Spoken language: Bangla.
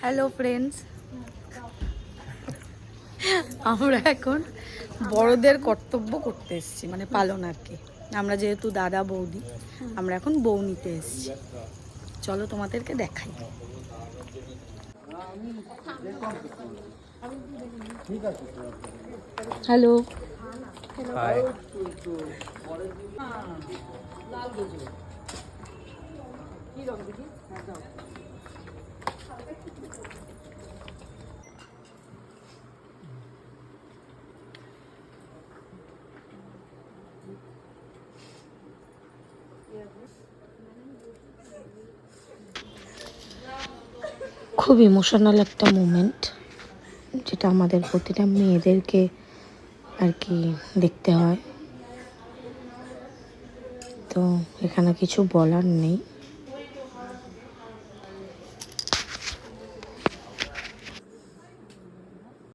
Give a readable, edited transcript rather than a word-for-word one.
হ্যালো ফ্রেন্ডস, আমরা এখন বড়দের কর্তব্য করতে এসেছি, মানে পালন আর কি। আমরা যেহেতু দাদা বৌদি, আমরা এখন বউ নিতে এসেছি। চলো তোমাদেরকে দেখাই। হ্যালো, খুব ইমোশনাল একটা মোমেন্ট, যেটা আমাদের প্রতিটা মেয়েদেরকে আর কি দেখতে হয়। তো এখানে কিছু বলার নেই।